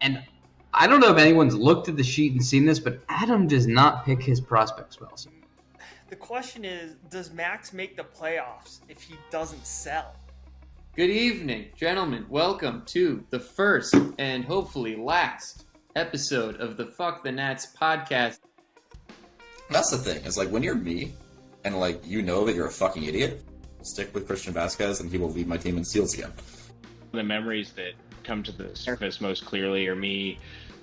And I don't know if anyone's looked at the sheet and seen this, but Adam does not pick his prospects well. The question is, does Max make the playoffs if he doesn't sell? Good evening, gentlemen. Welcome to the first and hopefully last episode of the Fuck the Nats podcast. That's the thing. It's like when you're me and like you know that you're a fucking idiot, stick with Christian Vasquez and he will lead my team in steals again. The memories that come to the surface most clearly are me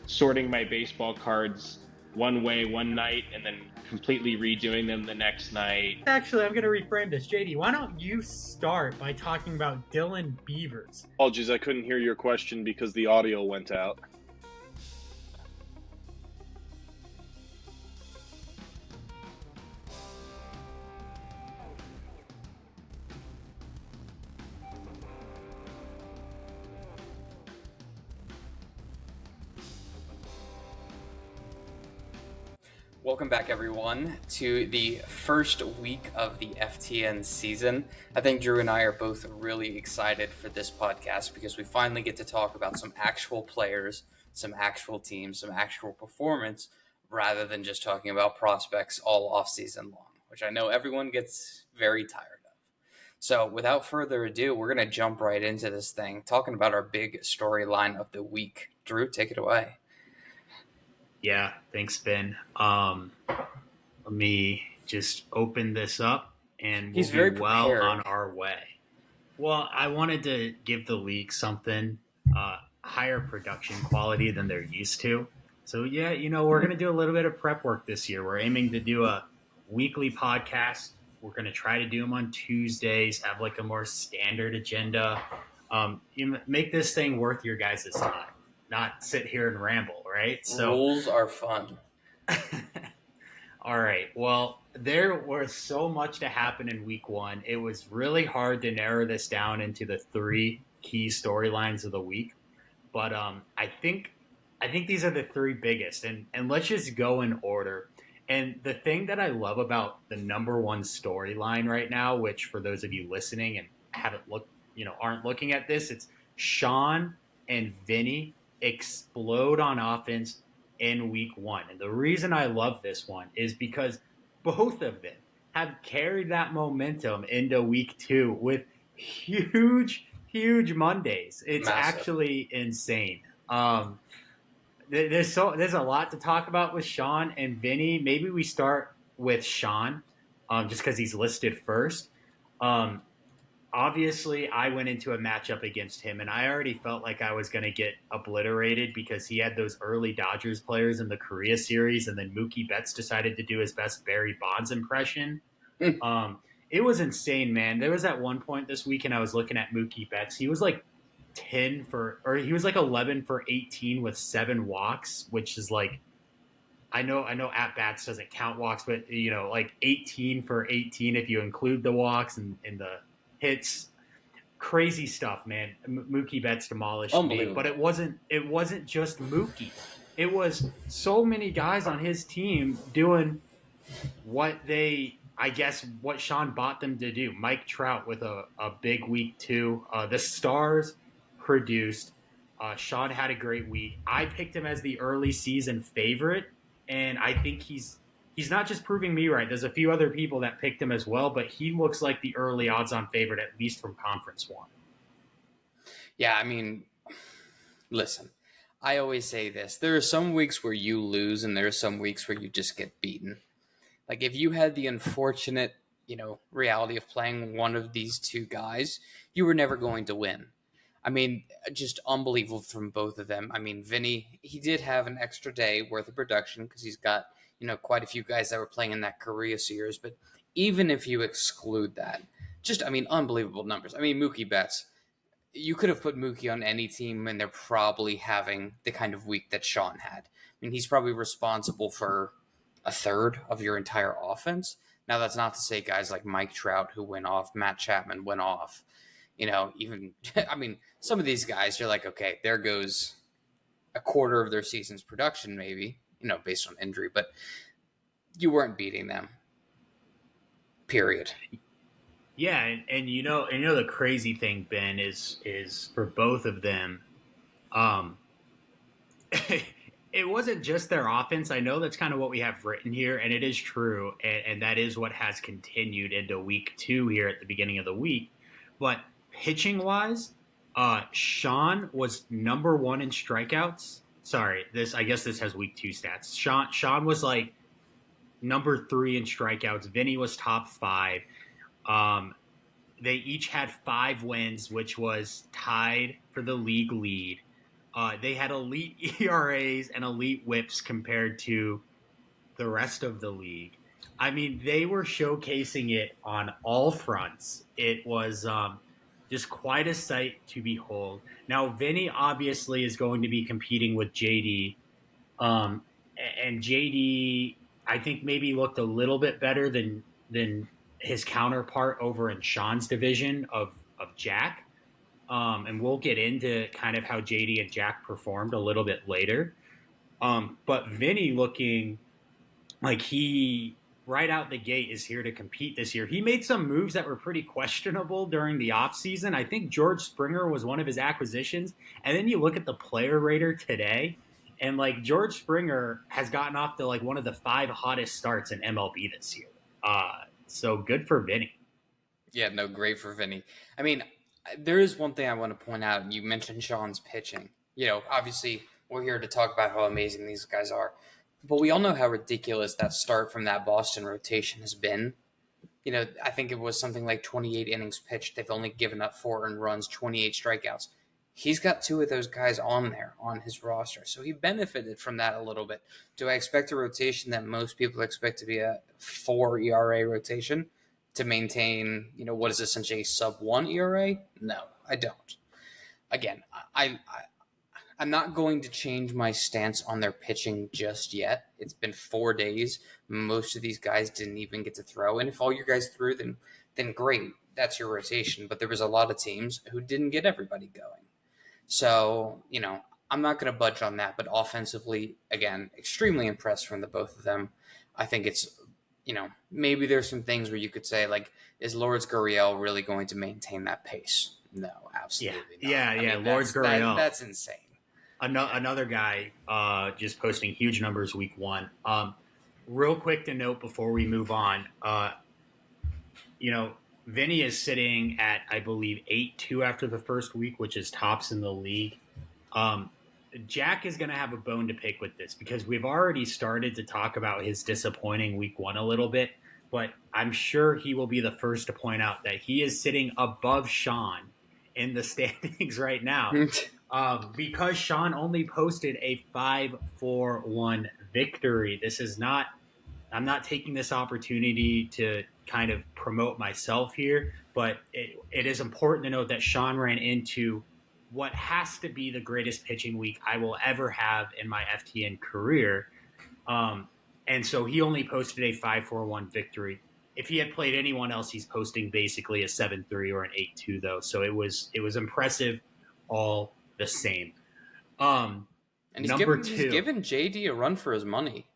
sorting my baseball cards one way one night and then completely redoing them the next night. Actually, I'm going to reframe this. JD, why don't you start by talking about Dylan Beavers? Apologies, I couldn't hear your question because the audio went out. Welcome back, everyone, to the first week of the FTN season. I think Drew and I are both really excited for this podcast because we finally get to talk about some actual players, some actual teams, some actual performance, rather than just talking about prospects all off-season long, which I know everyone gets very tired of. So without further ado, we're going to jump right into this thing, talking about our big storyline of the week. Drew, take it away. Yeah, thanks, Ben. Let me just open this up, and He's we'll very be well prepared. on our way. Well, I wanted to give the league something higher production quality than they're used to. So, yeah, we're going to do a little bit of prep work this year. We're aiming to do a weekly podcast. We're going to try to do them on Tuesdays, have like a more standard agenda. Make this thing worth your guys' time. Not sit here and ramble, right? So Rules are fun. All right. Well, there was so much to happen in week one. It was really hard to narrow this down into the three key storylines of the week. But I think these are the three biggest. And let's just go in order. And the thing that I love about the number one storyline right now, which for those of you listening and aren't looking at this, it's Sean and Vinny explode on offense in week one. And the reason I love this one is because both of them have carried that momentum into week two with huge Mondays. It's Massive. Actually insane. There's a lot to talk about with Sean and Vinny. Maybe we start with Sean, just because he's listed first. Obviously, I went into a matchup against him, and I already felt like I was going to get obliterated because he had those early Dodgers players in the Korea series, and then Mookie Betts decided to do his best Barry Bonds impression. It was insane, man. There was at one point this week, and I was looking at Mookie Betts. He was like 11 for 18 with 7 walks, which is like, I know at bats doesn't count walks, but like 18 for 18 if you include the walks and the hits. Crazy stuff, man. Mookie Betts demolished me, but it wasn't just Mookie. It was so many guys on his team doing what Sean bought them to do. Mike Trout with a big week too. The Stars produced. Sean had a great week. I picked him as the early season favorite, and I think he's not just proving me right. There's a few other people that picked him as well, but he looks like the early odds-on favorite, at least from Conference 1. Yeah, I mean, listen, I always say this. There are some weeks where you lose, and there are some weeks where you just get beaten. Like, if you had the unfortunate, reality of playing one of these two guys, you were never going to win. I mean, just unbelievable from both of them. I mean, Vinny, he did have an extra day worth of production because he's got quite a few guys that were playing in that Korea series. But even if you exclude that, unbelievable numbers. I mean, Mookie Betts, you could have put Mookie on any team, and they're probably having the kind of week that Sean had. I mean, he's probably responsible for a third of your entire offense. Now, that's not to say guys like Mike Trout, who went off, Matt Chapman went off. Some of these guys, you're like, okay, there goes a quarter of their season's production, maybe. Based on injury, but you weren't beating them. Period. Yeah, and the crazy thing, Ben, is for both of them, it wasn't just their offense. I know that's kind of what we have written here, and it is true, and that is what has continued into week 2 here at the beginning of the week. But pitching-wise, Sean was number 1 in strikeouts. Sorry, I guess this has week 2 stats. Sean was like number 3 in strikeouts. Vinny was top 5. They each had 5 wins, which was tied for the league lead. They had elite ERAs and elite whips compared to the rest of the league. I mean, they were showcasing it on all fronts. It was just quite a sight to behold. Now, Vinny obviously is going to be competing with JD. And JD, I think, maybe looked a little bit better than his counterpart over in Sean's division of Jack. And we'll get into kind of how JD and Jack performed a little bit later. But Vinny looking like he, right out the gate, is here to compete this year. He made some moves that were pretty questionable during the offseason. I think George Springer was one of his acquisitions. And then you look at the player rater today, and like George Springer has gotten off to like one of the 5 hottest starts in MLB this year. So good for Vinny. Yeah, no, great for Vinny. I mean, there is one thing I want to point out. You mentioned Sean's pitching. Obviously, we're here to talk about how amazing these guys are. But we all know how ridiculous that start from that Boston rotation has been. I think it was something like 28 innings pitched. They've only given up 4 earned runs, 28 strikeouts. He's got 2 of those guys on there, on his roster. So he benefited from that a little bit. Do I expect a rotation that most people expect to be a 4 ERA rotation to maintain, what is essentially a sub-1 ERA? No, I don't. Again, I'm not going to change my stance on their pitching just yet. It's been 4 days. Most of these guys didn't even get to throw. And if all your guys threw, then great. That's your rotation. But there was a lot of teams who didn't get everybody going. So, I'm not going to budge on that. But offensively, again, extremely impressed from the both of them. I think it's, maybe there's some things where you could say, like, is Lourdes Gurriel really going to maintain that pace? No, absolutely not. Yeah, Lourdes Gurriel. That's insane. Another guy just posting huge numbers week 1. Real quick to note before we move on, Vinny is sitting at, I believe, 8-2 after the first week, which is tops in the league. Jack is going to have a bone to pick with this because we've already started to talk about his disappointing week 1 a little bit, but I'm sure he will be the first to point out that he is sitting above Sean in the standings right now. Because Sean only posted a 5-4-1 victory. I'm not taking this opportunity to kind of promote myself here, but it is important to note that Sean ran into what has to be the greatest pitching week I will ever have in my FTN career. And so he only posted a 5-4-1 victory. If he had played anyone else, he's posting basically a 7-3 or an 8-2 though. So it was impressive all the same. And he's number he's given JD a run for his money.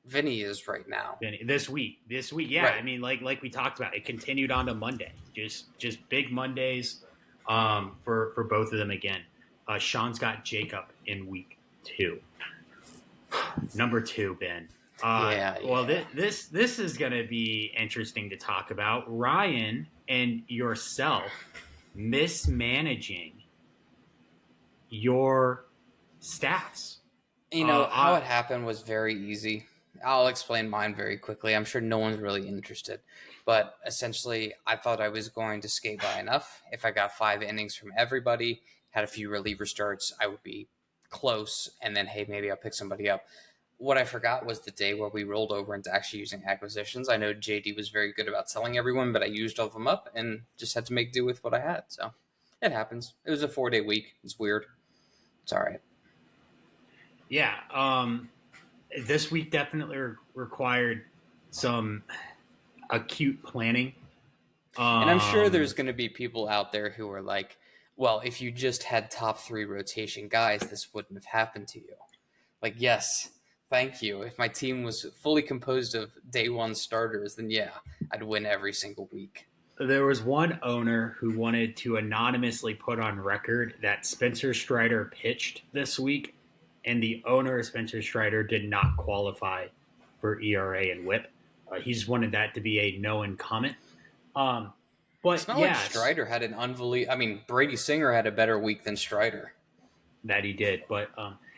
Vinny is right now. This week, yeah. Right. I mean, like we talked about, it continued on to Monday. Just big Mondays for both of them again. Sean's got Jacob in week 2. Number 2, Ben. Well, this is going to be interesting to talk about. Ryan and yourself mismanaging your staffs. How it happened was very easy. I'll explain mine very quickly. I'm sure no one's really interested. But essentially, I thought I was going to skate by enough. If I got 5 innings from everybody, had a few reliever starts, I would be close. And then, hey, maybe I'll pick somebody up. What I forgot was the day where we rolled over into actually using acquisitions. I know JD was very good about selling everyone, but I used all of them up and just had to make do with what I had. So it happens. It was a 4-day week. It's weird. It's all right. Yeah. This week definitely required some acute planning. And I'm sure there's going to be people out there who are like, well, if you just had top 3 rotation guys, this wouldn't have happened to you. Like, yes, thank you. If my team was fully composed of day 1 starters, then yeah, I'd win every single week. There was one owner who wanted to anonymously put on record that Spencer Strider pitched this week and the owner of Spencer Strider did not qualify for ERA and WHIP. He just wanted that to be a known comment. But it's not like Strider had an unbelievable. I mean, Brady Singer had a better week than Strider. That he did. But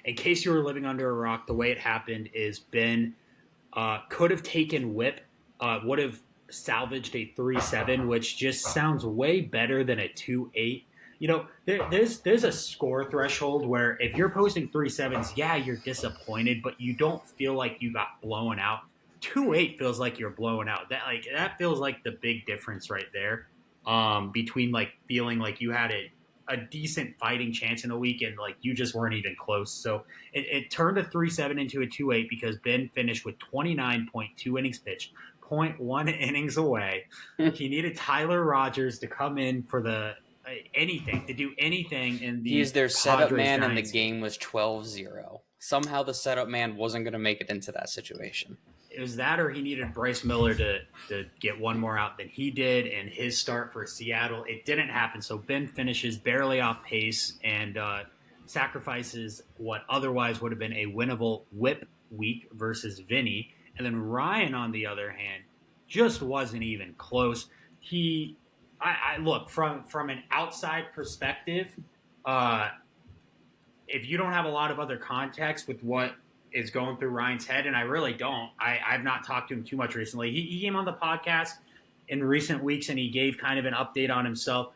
in case you were living under a rock, the way it happened is Ben could have taken WHIP, would have salvaged a 3-7, which just sounds way better than a 2-8. You know, there's a score threshold where if you're posting 3-7s, yeah, you're disappointed, but you don't feel like you got blown out. 2-8 feels like you're blown out. That feels like the big difference right there, between like feeling like you had a decent fighting chance in the week and like you just weren't even close. So it turned a 3-7 into a 2-8 because Ben finished with 29.2 innings pitched, 0.1 innings away. He needed Tyler Rogers to come in for the to do anything in the He's their setup Padres man, and the Giants game was 12-0. Somehow the setup man wasn't going to make it into that situation. It was that, or he needed Bryce Miller to get one more out than he did in his start for Seattle. It didn't happen, so Ben finishes barely off pace and sacrifices what otherwise would have been a winnable WHIP week versus Vinny. And then Ryan, on the other hand, just wasn't even close. I look from an outside perspective. If you don't have a lot of other context with what is going through Ryan's head, and I really don't. I've not talked to him too much recently. He came on the podcast in recent weeks, and he gave kind of an update on himself.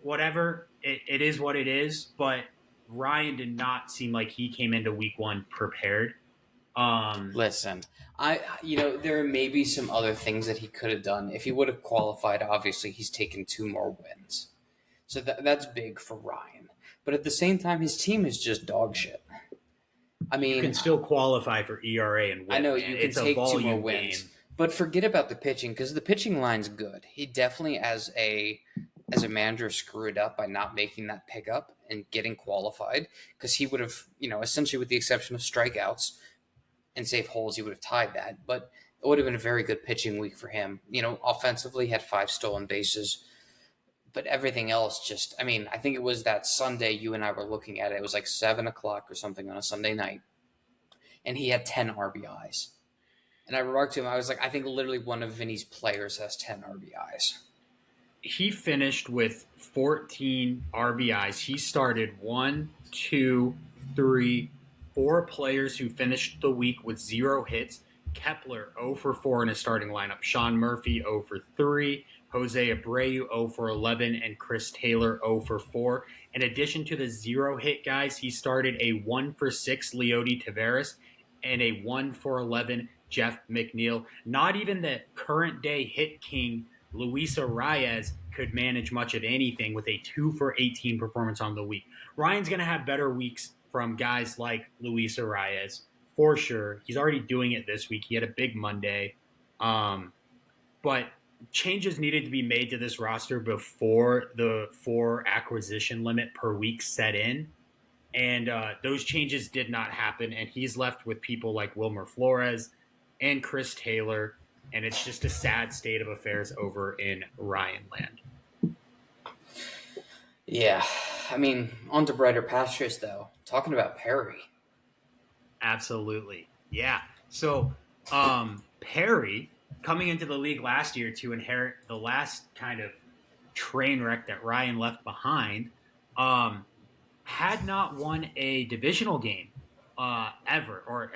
Whatever, it is what it is, but Ryan did not seem like he came into week one prepared. Listen, there may be some other things that he could have done. If he would have qualified, obviously he's taken 2 more wins. So that's big for Ryan. But at the same time, his team is just dog shit. I mean, you can still qualify for ERA and WHIP. I know you can take 2 more wins, but forget about the pitching because the pitching line's good. He definitely, as a manager, screwed up by not making that pickup and getting qualified because he would have, essentially with the exception of strikeouts and safe holes, he would have tied that. But it would have been a very good pitching week for him. Offensively, he had 5 stolen bases. But everything else I think it was that Sunday you and I were looking at it. It was like 7 o'clock or something on a Sunday night. And he had 10 RBIs. And I remarked to him, I was like, I think literally one of Vinny's players has 10 RBIs. He finished with 14 RBIs. He started 1, 2, 3, 4 players who finished the week with 0 hits. Kepler 0 for 4 in his starting lineup. Sean Murphy 0 for 3. Jose Abreu 0 for 11, and Chris Taylor 0 for 4. In addition to the 0 hit guys, he started a 1 for 6 Leody Taveras and a 1 for 11 Jeff McNeil. Not even the current day hit king Luis Arias could manage much of anything with a 2 for 18 performance on the week. Ryan's going to have better weeks from guys like Luis Arias for sure. He's already doing it this week. He had a big Monday. But changes needed to be made to this roster before the 4 acquisition limit per week set in. And those changes did not happen. And he's left with people like Wilmer Flores and Chris Taylor. And it's just a sad state of affairs over in Ryan land. Yeah. On to brighter pastures, though. Talking about Perry. Absolutely. Yeah. So Perry, coming into the league last year to inherit the last kind of train wreck that Ryan left behind, had not won a divisional game ever, or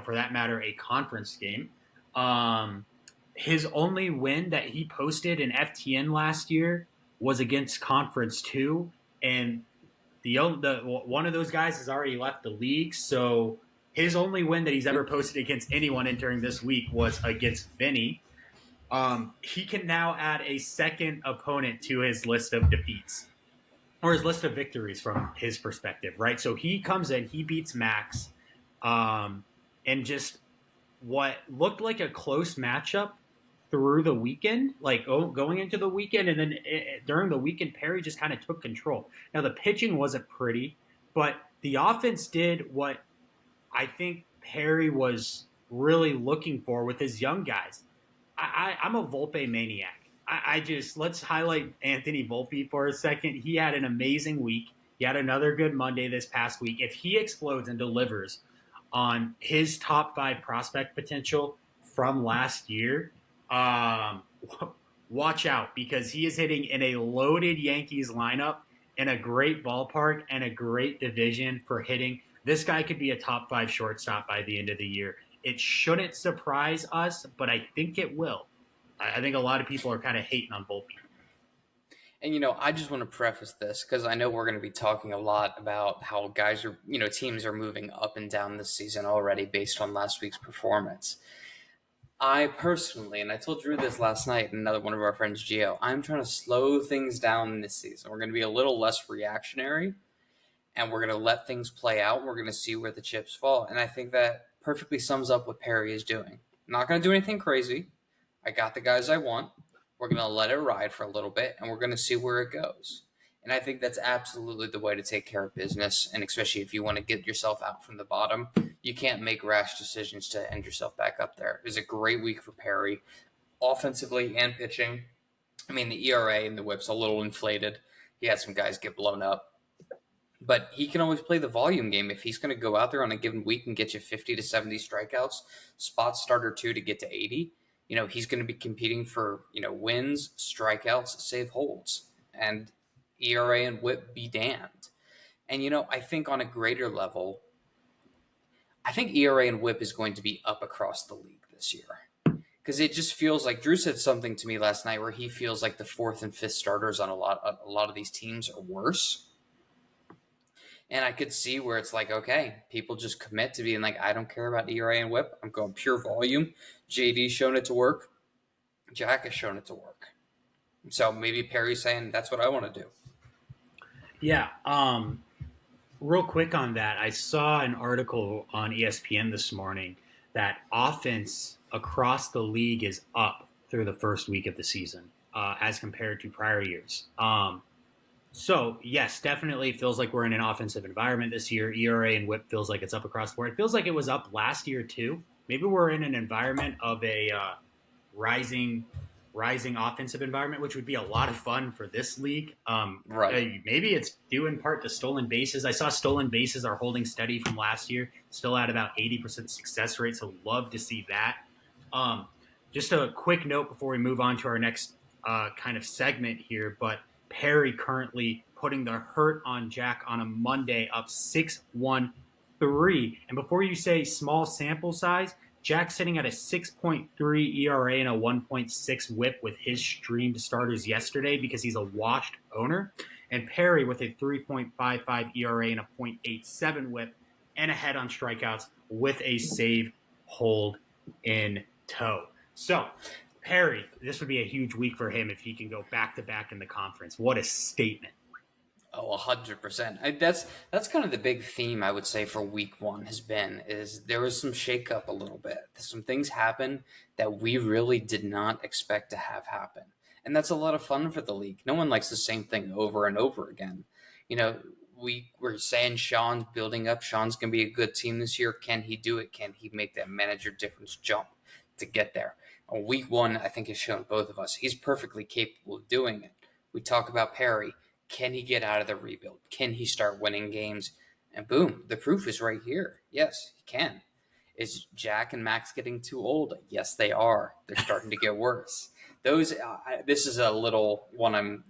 for that matter, a conference game. His only win that he posted in FTN last year was against Conference 2, and the one of those guys has already left the league, so his only win that he's ever posted against anyone entering this week was against Vinny. He can now add a second opponent to his list of defeats, or his list of victories from his perspective, right? So he comes in, he beats Max, and just what looked like a close matchup through the weekend, like going into the weekend, and then during the weekend, Perry just kind of took control. Now, the pitching wasn't pretty, but the offense did what I think Perry was really looking for with his young guys. I'm a Volpe maniac. Let's highlight Anthony Volpe for a second. He had an amazing week. He had another good Monday this past week. If he explodes and delivers on his top 5 prospect potential from last year, watch out, because he is hitting in a loaded Yankees lineup in a great ballpark and a great division for hitting. This guy could be a top 5 shortstop by the end of the year. It shouldn't surprise us, but I think it will. I think a lot of people are kind of hating on Volpe. And, I just want to preface this because I know we're going to be talking a lot about how guys are, teams are moving up and down this season already based on last week's performance. I personally, and I told Drew this last night, and another one of our friends, Gio, I'm trying to slow things down this season. We're going to be a little less reactionary, and we're going to let things play out. We're going to see where the chips fall. And I think that perfectly sums up what Perry is doing. I'm not going to do anything crazy. I got the guys I want. We're going to let it ride for a little bit, and we're going to see where it goes. And I think that's absolutely the way to take care of business, and especially if you want to get yourself out from the bottom, you can't make rash decisions to end yourself back up there. It was a great week for Perry, offensively and pitching. I mean, the ERA and the WHIP's a little inflated. He had some guys get blown up. But he can always play the volume game. If he's going to go out there on a given week and get you 50 to 70 strikeouts, spot starter 2 to get to 80, he's going to be competing for, wins, strikeouts, save holds, and ERA and WHIP be damned. And, I think on a greater level, I think ERA and WHIP is going to be up across the league this year. Because it just feels like Drew said something to me last night where he feels like the 4th and 5th starters on a lot of these teams are worse. And I could see where it's like, okay, people just commit to being like, I don't care about ERA and WHIP. I'm going pure volume. JD's shown it to work. Jack has shown it to work. So maybe Perry's saying that's what I want to do. Yeah. Real quick on that, I saw an article on ESPN this morning that offense across the league is up through the first week of the season as compared to prior years. So, yes, definitely feels like we're in an offensive environment this year. ERA and WHIP feels like it's up across the board. It feels like it was up last year, too. Maybe we're in an environment of a rising offensive environment, which would be a lot of fun for this league. Right. Maybe it's due in part to stolen bases. I saw stolen bases are holding steady from last year, still at about 80% success rate, so love to see that. Just a quick note before we move on to our next kind of segment here, but Perry currently putting the hurt on Jack on a Monday up 6-1-3. And before you say small sample size, Jack's sitting at a 6.3 ERA and a 1.6 WHIP with his streamed starters yesterday because he's a washed owner. And Perry with a 3.55 ERA and a 0.87 WHIP and ahead on strikeouts with a save hold in tow. So, Perry, this would be a huge week for him if he can go back-to-back in the conference. What a statement. Oh, 100%. That's kind of the big theme, I would say, for week 1 has been, is there was some shakeup a little bit. Some things happened that we really did not expect to have happen. And that's a lot of fun for the league. No one likes the same thing over and over again. We were saying Sean's building up. Sean's going to be a good team this year. Can he do it? Can he make that manager difference jump to get there? Week 1, I think, has shown both of us he's perfectly capable of doing it. We talk about Perry. Can he get out of the rebuild? Can he start winning games? And boom, the proof is right here. Yes, he can. Is Jack and Max getting too old? Yes, they are. They're starting to get worse. This is a little one I'm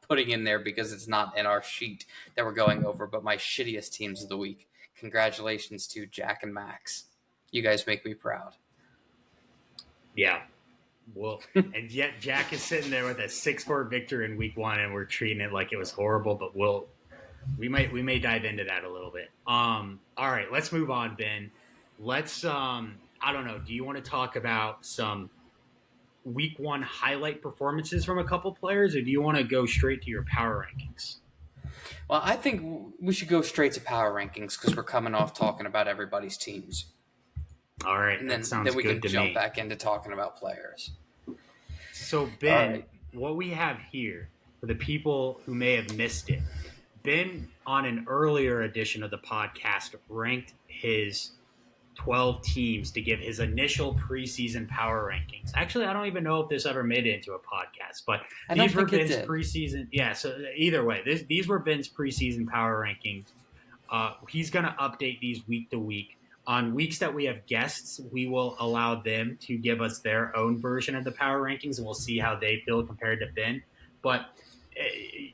putting in there because it's not in our sheet that we're going over, but my shittiest teams of the week. Congratulations to Jack and Max. You guys make me proud. Yeah. Well, and yet Jack is sitting there with a 6-4 victory in week 1, and we're treating it like it was horrible, but we may dive into that a little bit. All right, let's move on, Ben. Let's I don't know, do you want to talk about some week 1 highlight performances from a couple players, or do you want to go straight to your power rankings? Well, I think we should go straight to power rankings because we're coming off talking about everybody's teams. All right, and then we can jump back into talking about players. So, Ben, What we have here, for the people who may have missed it, Ben, on an earlier edition of the podcast, ranked his 12 teams to give his initial preseason power rankings. Actually, I don't even know if this ever made it into a podcast, but these were Ben's preseason. Yeah, so either way, these were Ben's preseason power rankings. He's going to update these week to week. On weeks that we have guests, we will allow them to give us their own version of the power rankings, and we'll see how they feel compared to Ben. But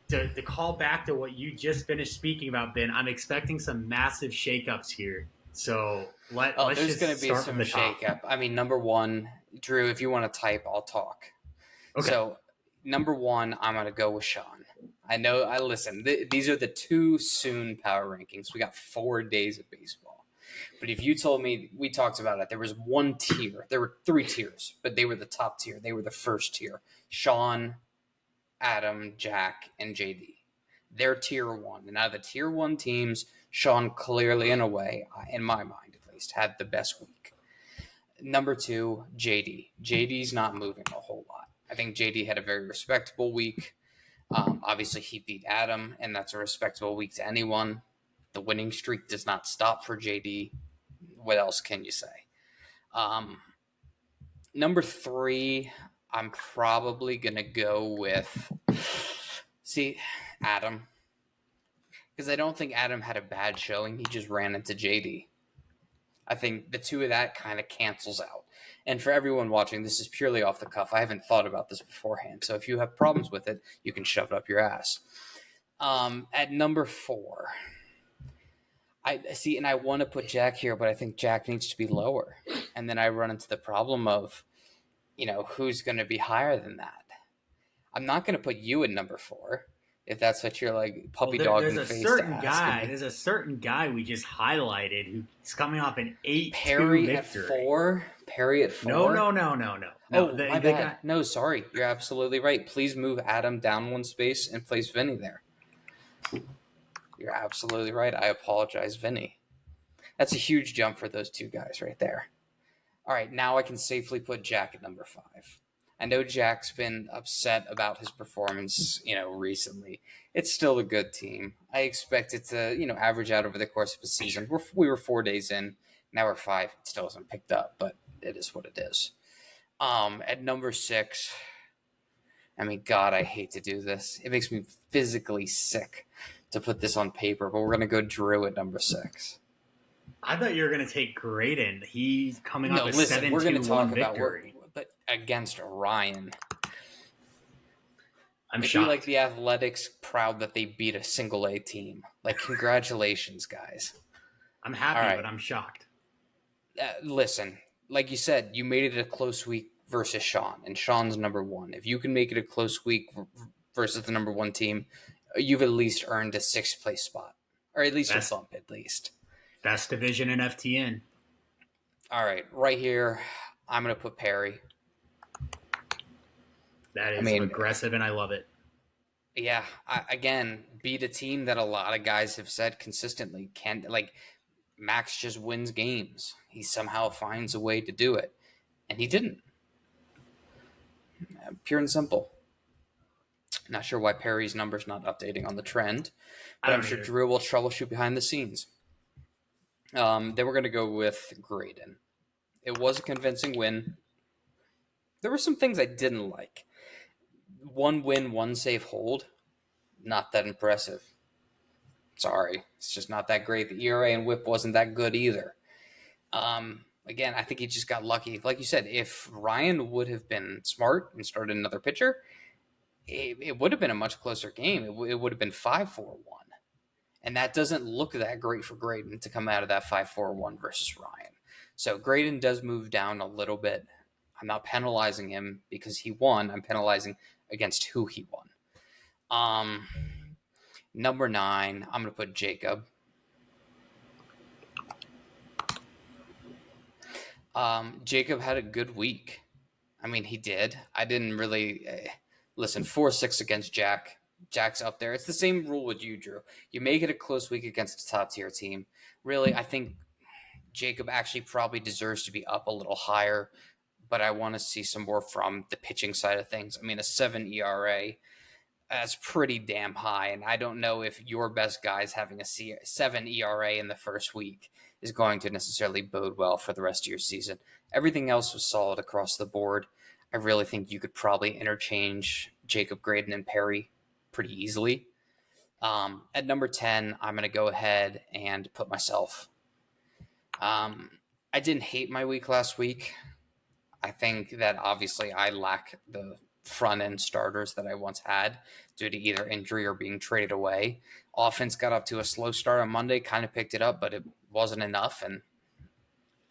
to call back to what you just finished speaking about, Ben, I'm expecting some massive shakeups here. So let's there's just going to be start some from the top. shakeup. I mean, number one, Drew, if you want to type, I'll talk. Okay. So number one, I'm going to go with Sean. I know. Listen. These are the two soon power rankings. We got 4 days of baseball. But if you told me, we talked about it, there was one tier. There were 3 tiers, but they were the top tier. They were the first tier. Sean, Adam, Jack, and JD. They're tier 1. And out of the tier 1 teams, Sean clearly, in a way, in my mind at least, had the best week. Number 2, JD. JD's not moving a whole lot. I think JD had a very respectable week. Obviously, he beat Adam, and that's a respectable week to anyone. The winning streak does not stop for JD. What else can you say? Number 3, I'm probably going to go with, Adam. Because I don't think Adam had a bad showing. He just ran into JD. I think the two of that kind of cancels out. And for everyone watching, this is purely off the cuff. I haven't thought about this beforehand. So if you have problems with it, you can shove it up your ass. At number 4, and I want to put Jack here, but I think Jack needs to be lower. And then I run into the problem of, who's going to be higher than that? I'm not going to put you in number 4. If that's what you're like, puppy dog in the face. There's a certain guy we just highlighted who's coming off an 8-2 Perry victory. At 4. Perry at 4. No. My bad. No, sorry. You're absolutely right. Please move Adam down 1 space and place Vinny there. You're absolutely right. I apologize, Vinny. That's a huge jump for those 2 guys right there. All right, now I can safely put Jack at number 5. I know Jack's been upset about his performance, recently. It's still a good team. I expect it to, average out over the course of a season. We were 4 days in. Now we're 5. It still hasn't picked up, but it is what it is. At number 6, God, I hate to do this. It makes me physically sick to put this on paper, but we're going to go Drew at number 6. I thought you were going to take Graydon. He's coming off a 7-2-1 victory. But against Ryan. I'm shocked. shocked. Like the Athletics proud that they beat a single A team. Like, congratulations, guys. I'm happy, but I'm shocked. Listen, like you said, you made it a close week versus Sean, and Sean's number 1. If you can make it a close week versus the number 1 team, you've at least earned a 6th place spot, or at least a bump, at least. Best division in FTN. All right, right here, I'm going to put Perry. That is aggressive, and I love it. Yeah, again, beat a team that a lot of guys have said consistently can, Max just wins games. He somehow finds a way to do it, and he didn't. Pure and simple. Not sure why Perry's number's not updating on the trend, but I'm sure Drew will troubleshoot behind the scenes. Then we're going to go with Graydon. It was a convincing win. There were some things I didn't like. 1 win, 1 save hold. Not that impressive. Sorry. It's just not that great. The ERA and whip wasn't that good either. Again, I think he just got lucky. Like you said, if Ryan would have been smart and started another pitcher, it would have been a much closer game. It would have been 5-4-1. And that doesn't look that great for Graydon to come out of that 5-4-1 versus Ryan. So Graydon does move down a little bit. I'm not penalizing him because he won. I'm penalizing against who he won. Number 9, I'm going to put Jacob. Jacob had a good week. He did. I didn't really... Listen, 4-6 against Jack. Jack's up there. It's the same rule with you, Drew. You make it a close week against a top-tier team. Really, I think Jacob actually probably deserves to be up a little higher, but I want to see some more from the pitching side of things. A 7 ERA. That's pretty damn high, and I don't know if your best guy's having a 7 ERA in the first week is going to necessarily bode well for the rest of your season. Everything else was solid across the board. I really think you could probably interchange Jacob Graydon and Perry pretty easily. At number 10, I'm going to go ahead and put myself. I didn't hate my week last week. I think that obviously I lack the front end starters that I once had due to either injury or being traded away. Offense got up to a slow start on Monday, kind of picked it up, but it wasn't enough, and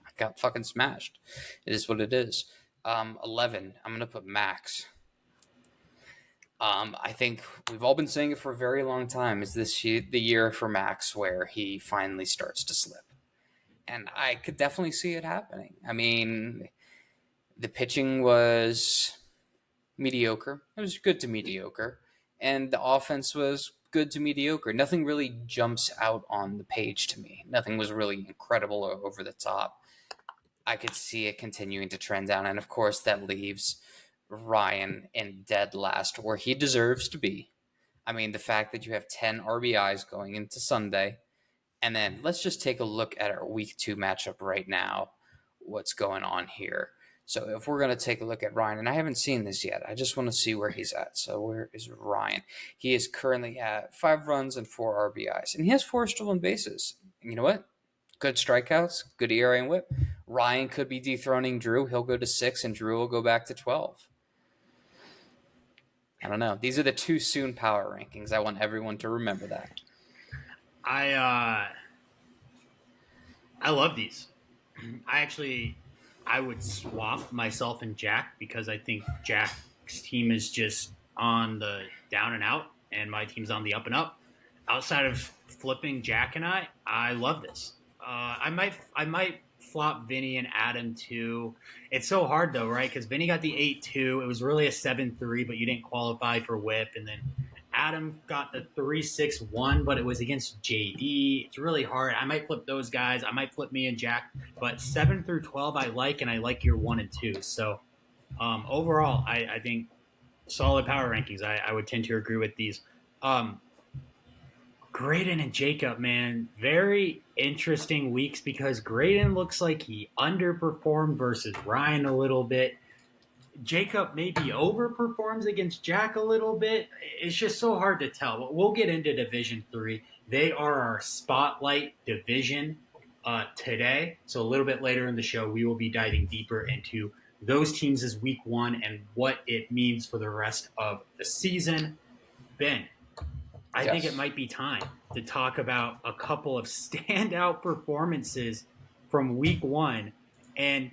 I got fucking smashed. It is what it is. 11, I'm going to put Max. I think we've all been saying it for a very long time. Is this the year for Max where he finally starts to slip? And I could definitely see it happening. I mean, the pitching was mediocre. It was good to mediocre. And the offense was good to mediocre. Nothing really jumps out on the page to me. Nothing was really incredible or over the top. I could see it continuing to trend down. And, of course, that leaves Ryan in dead last where he deserves to be. I mean, the fact that you have 10 RBIs going into Sunday. And then let's just take a look at our week 2 matchup right now. What's going on here? So if we're going to take a look at Ryan, and I haven't seen this yet, I just want to see where he's at. So where is Ryan? He is currently at 5 runs and 4 RBIs, and he has 4 stolen bases. And you know what? Good strikeouts, good ERA and whip. Ryan could be dethroning Drew. He'll go to 6, and Drew will go back to 12. I don't know. These are the too soon power rankings. I want everyone to remember that. I love these. I would swap myself and Jack because I think Jack's team is just on the down and out, and my team's on the up and up. Outside of flipping Jack and I love this. I might flop Vinny and Adam too. It's so hard though, right? Because Vinny got the 8-2. It was really a 7-3, but you didn't qualify for whip, and then Adam got the 3-6-1, but it was against JD. It's really hard. I might flip those guys. I might flip me and Jack. But 7 through 12 I like, and I like your 1 and 2. So overall, I think solid power rankings. I would tend to agree with these. Graydon and Jacob, man, very interesting weeks because Graydon looks like he underperformed versus Ryan a little bit. Jacob maybe overperforms against Jack a little bit. It's just so hard to tell. But we'll get into Division 3. They are our spotlight division today. So a little bit later in the show, we will be diving deeper into those teams as week 1 and what it means for the rest of the season. Ben, I think it might be time to talk about a couple of standout performances from week 1. And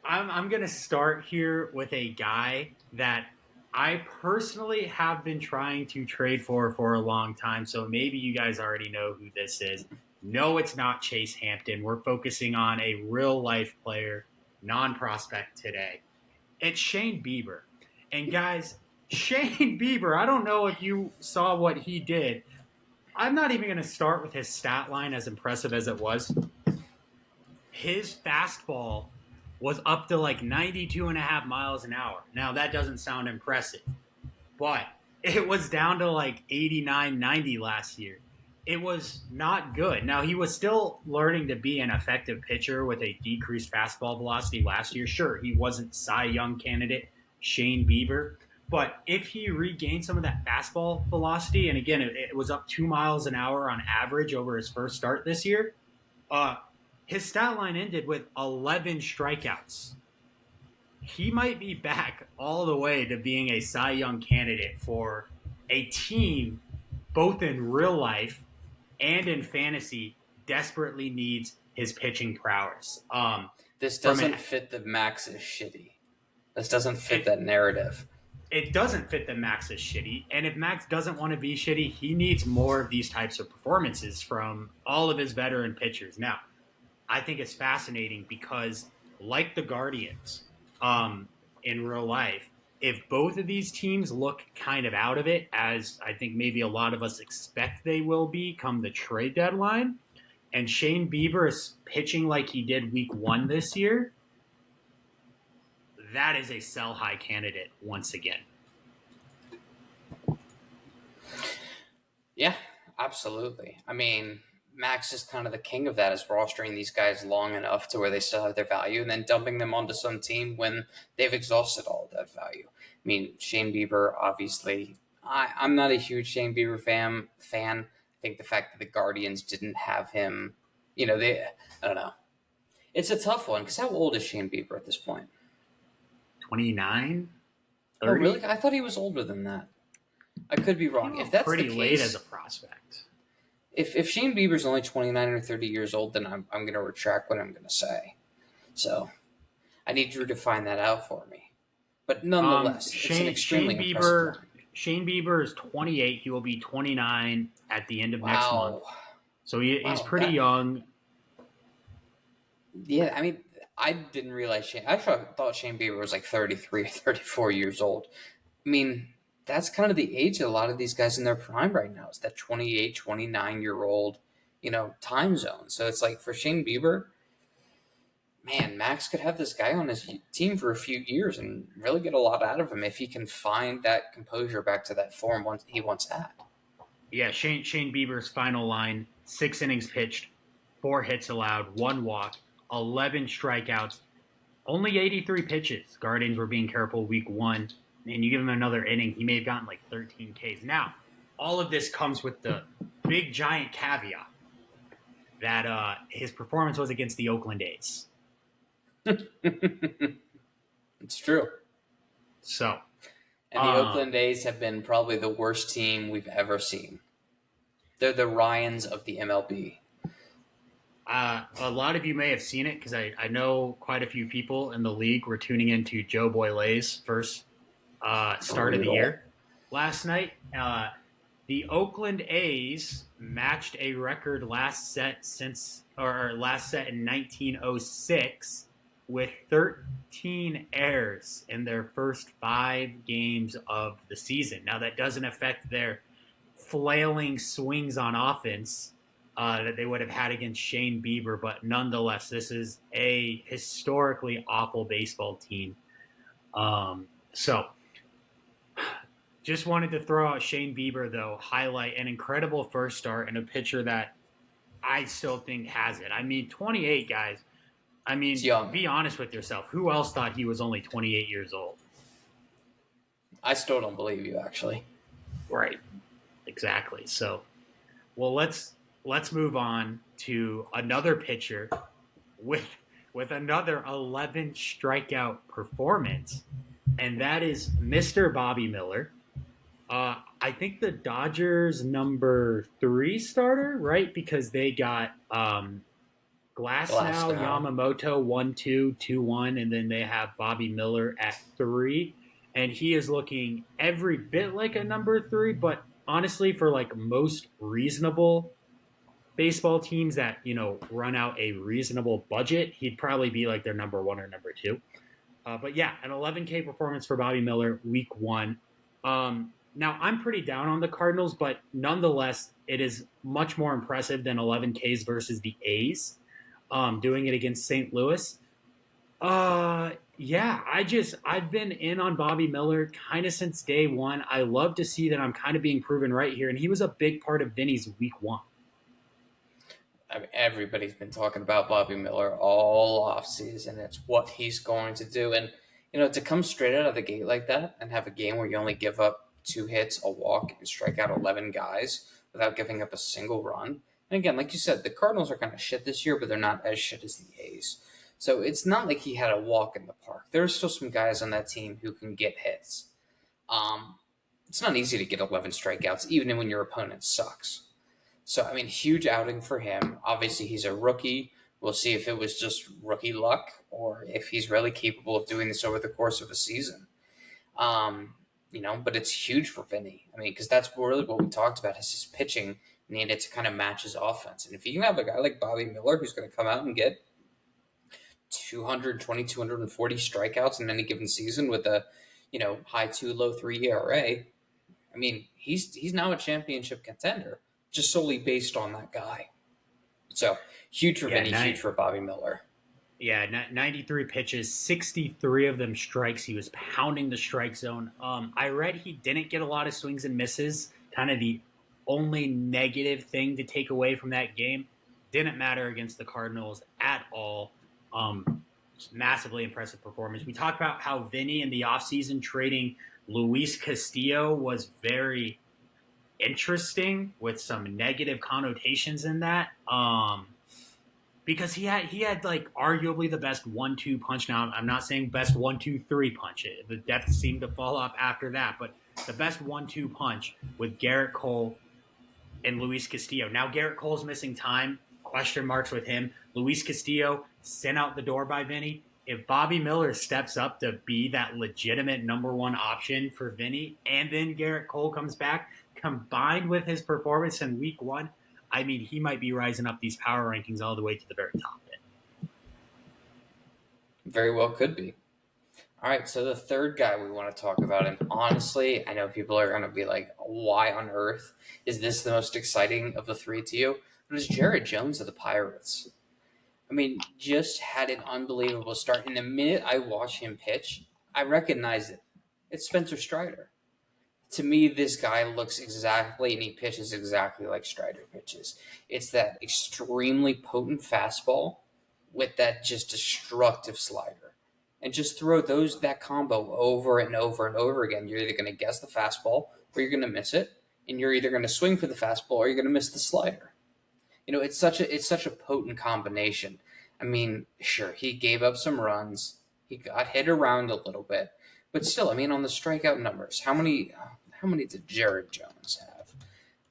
I'm going to start here with a guy that I personally have been trying to trade for a long time. So maybe you guys already know who this is. No, it's not Chase Hampton. We're focusing on a real life player, non-prospect today. It's Shane Bieber. And guys, Shane Bieber, I don't know if you saw what he did. I'm not even going to start with his stat line, as impressive as it was. His fastball was up to like 92.5 miles an hour. Now, that doesn't sound impressive, but it was down to like 89, 90 last year. It was not good. Now, he was still learning to be an effective pitcher with a decreased fastball velocity last year. Sure, he wasn't Cy Young candidate Shane Bieber, but if he regained some of that fastball velocity, and again, it was up 2 miles an hour on average over his first start this year, his stat line ended with 11 strikeouts. He might be back all the way to being a Cy Young candidate for a team, both in real life and in fantasy, desperately needs his pitching prowess. This doesn't fit the Max is shitty. This doesn't fit that narrative. It doesn't fit the Max is shitty. And if Max doesn't want to be shitty, he needs more of these types of performances from all of his veteran pitchers. Now, I think it's fascinating because, like the Guardians in real life, if both of these teams look kind of out of it, as I think maybe a lot of us expect they will be come the trade deadline, and Shane Bieber is pitching like he did week 1 this year, that is a sell-high candidate once again. Absolutely. I mean, Max is kind of the king of that, is rostering these guys long enough to where they still have their value and then dumping them onto some team when they've exhausted all of that value. I mean, Shane Bieber, obviously, I'm not a huge Shane Bieber fan. I think the fact that the Guardians didn't have him, I don't know. It's a tough one because how old is Shane Bieber at this point? 29, 30. Oh, really? I thought he was older than that. I could be wrong. If that's pretty the case, late as a prospect. If Shane Bieber's only 29 or 30 years old, then I'm going to retract what I'm going to say. So I need you to find that out for me. But nonetheless, it's an extremely impressive line. Shane Bieber is 28. He will be 29 at the end of next month. So he's pretty young. Yeah, I mean, I didn't realize I thought Shane Bieber was like 33 or 34 years old. I mean, that's kind of the age of a lot of these guys in their prime right now. It's that 28, 29-year-old, time zone. So it's like for Shane Bieber, man, Max could have this guy on his team for a few years and really get a lot out of him if he can find that composure back to that form he once had. Yeah, Shane Bieber's final line, 6 innings pitched, 4 hits allowed, 1 walk, 11 strikeouts, only 83 pitches. Guardians were being careful week 1. And you give him another inning, he may have gotten like 13 Ks. Now, all of this comes with the big giant caveat that his performance was against the Oakland A's. It's true. So, and the Oakland A's have been probably the worst team we've ever seen. They're the Ryans of the MLB. A lot of you may have seen it because I know quite a few people in the league were tuning into Joe Boyle's first start of the year last night. The Oakland A's matched a record last set in 1906 with 13 errors in their first 5 games of the season. Now that doesn't affect their flailing swings on offense that they would have had against Shane Bieber, but nonetheless, this is a historically awful baseball team. So just wanted to throw out Shane Bieber, though, highlight an incredible first start and a pitcher that I still think has it. I mean, 28, guys. I mean, be honest with yourself. Who else thought he was only 28 years old? I still don't believe you, actually. Right. Exactly. So, well, let's move on to another pitcher with another 11 strikeout performance, and that is Mr. Bobby Miller. I think the Dodgers number 3 starter, right? Because they got Glasnow, Yamamoto 1-2, 2-1, and then they have Bobby Miller at 3. And he is looking every bit like a number 3, but honestly, for like most reasonable baseball teams that, run out a reasonable budget, he'd probably be like their number 1 or number 2. But yeah, an 11K performance for Bobby Miller week 1. Now, I'm pretty down on the Cardinals, but nonetheless, it is much more impressive than 11 Ks versus the A's, doing it against St. Louis. Yeah, I've been in on Bobby Miller kind of since day one. I love to see that I'm kind of being proven right here, and he was a big part of Vinny's week 1. I mean, everybody's been talking about Bobby Miller all offseason. It's what he's going to do. And, to come straight out of the gate like that and have a game where you only give up 2 hits, a walk, and strike out 11 guys without giving up a single run. And again, like you said, the Cardinals are kind of shit this year, but they're not as shit as the A's. So it's not like he had a walk in the park. There are still some guys on that team who can get hits. It's not easy to get 11 strikeouts, even when your opponent sucks. So, I mean, huge outing for him. Obviously, he's a rookie. We'll see if it was just rookie luck or if he's really capable of doing this over the course of a season. But it's huge for Vinny. I mean, because that's really what we talked about is his pitching needed to kind of match his offense. And if you can have a guy like Bobby Miller who's going to come out and get 220, 240 strikeouts in any given season with a, high 2, low 3 ERA, I mean, he's now a championship contender just solely based on that guy. So huge for Vinny, huge for Bobby Miller. Yeah, 93 pitches, 63 of them strikes. He was pounding the strike zone. I read he didn't get a lot of swings and misses, kind of the only negative thing to take away from that game. Didn't matter against the Cardinals at all. Massively impressive performance. We talked about how Vinny in the offseason trading Luis Castillo was very interesting with some negative connotations in that. Because he had like arguably the best 1-2 punch. Now I'm not saying best 1-2-3 punch. The depth seemed to fall off after that, but the best 1-2 punch with Garrett Cole and Luis Castillo. Now Garrett Cole's missing time. Question marks with him. Luis Castillo sent out the door by Vinny. If Bobby Miller steps up to be that legitimate number one option for Vinny, and then Garrett Cole comes back, combined with his performance in week 1, I mean, he might be rising up these power rankings all the way to the very top. Very well could be. All right, so the third guy we want to talk about, and honestly, I know people are going to be like, why on earth is this the most exciting of the three to you? It was Jared Jones of the Pirates. I mean, just had an unbelievable start. And the minute I watch him pitch, I recognize it. It's Spencer Strider. To me, this guy looks exactly, and he pitches exactly like Strider pitches. It's that extremely potent fastball with that just destructive slider. And just throw that combo over and over and over again. You're either going to guess the fastball or you're going to miss it. And you're either going to swing for the fastball or you're going to miss the slider. You know, it's such a potent combination. I mean, sure, he gave up some runs. He got hit around a little bit. But still, I mean, on the strikeout numbers, how many did Jared Jones have?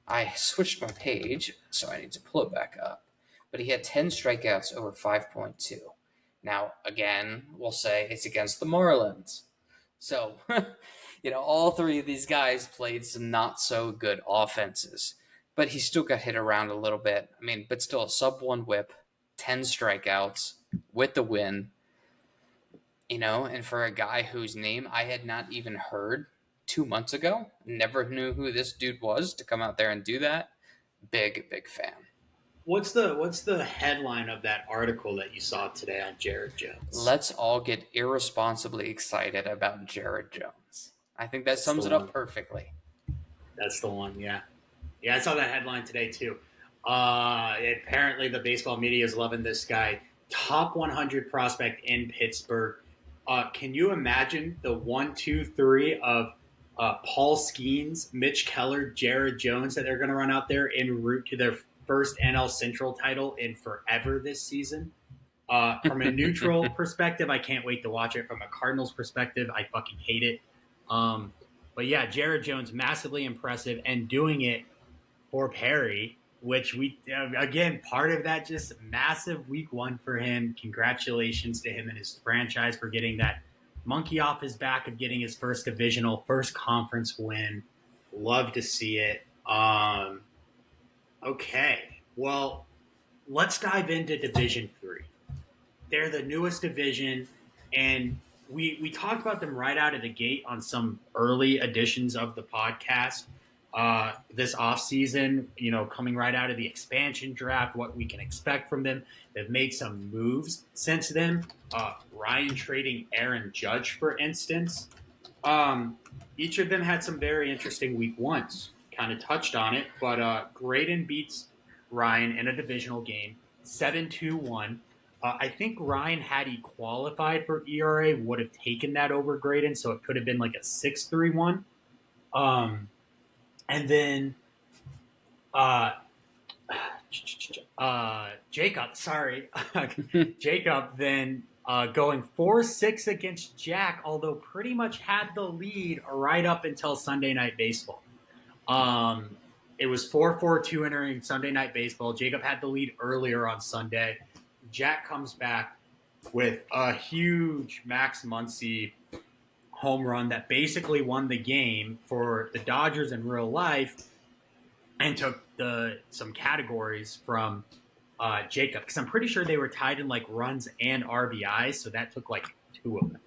I switched my page, so I need to pull it back up. But he had 10 strikeouts over 5.2. Now, again, we'll say it's against the Marlins. So, all three of these guys played some not so good offenses. But he still got hit around a little bit. I mean, but still a sub-1 whip, 10 strikeouts with the win. And for a guy whose name I had not even heard 2 months ago, never knew who this dude was, to come out there and do that, big fan. What's the headline of that article that you saw today on Jared Jones? Let's all get irresponsibly excited about Jared Jones. I think that sums it up perfectly. That's the one, yeah. Yeah, I saw that headline today too. Apparently the baseball media is loving this guy. Top 100 prospect in Pittsburgh. Can you imagine the 1, 2, 3 of Paul Skeens, Mitch Keller, Jared Jones that they're going to run out there en route to their first NL Central title in forever this season? From a neutral perspective, I can't wait to watch it. From a Cardinals perspective, I fucking hate it. But yeah, Jared Jones, massively impressive, and doing it for Perry, which again, part of that just massive week 1 for him. Congratulations to him and his franchise for getting that monkey off his back of getting his first divisional, first conference win. Love to see it. Okay, well, let's dive into Division 3. They're the newest division, and we talked about them right out of the gate on some early editions of the podcast this offseason, coming right out of the expansion draft, what we can expect from them. They've made some moves since then. Ryan trading Aaron Judge, for instance. Each of them had some very interesting week 1s. Kind of touched on it, but Graydon beats Ryan in a divisional game, 7-2-1. I think Ryan, had he qualified for ERA, would have taken that over Graydon, so it could have been like a 6-3-1. And then Jacob then going 4-6 against Jack, although pretty much had the lead right up until Sunday Night Baseball. It was 4-4-2 entering Sunday Night Baseball. Jacob had the lead earlier on Sunday. Jack comes back with a huge Max Muncy home run that basically won the game for the Dodgers in real life, and took some categories from Jacob, because I'm pretty sure they were tied in like runs and RBIs, so that took like 2 of them.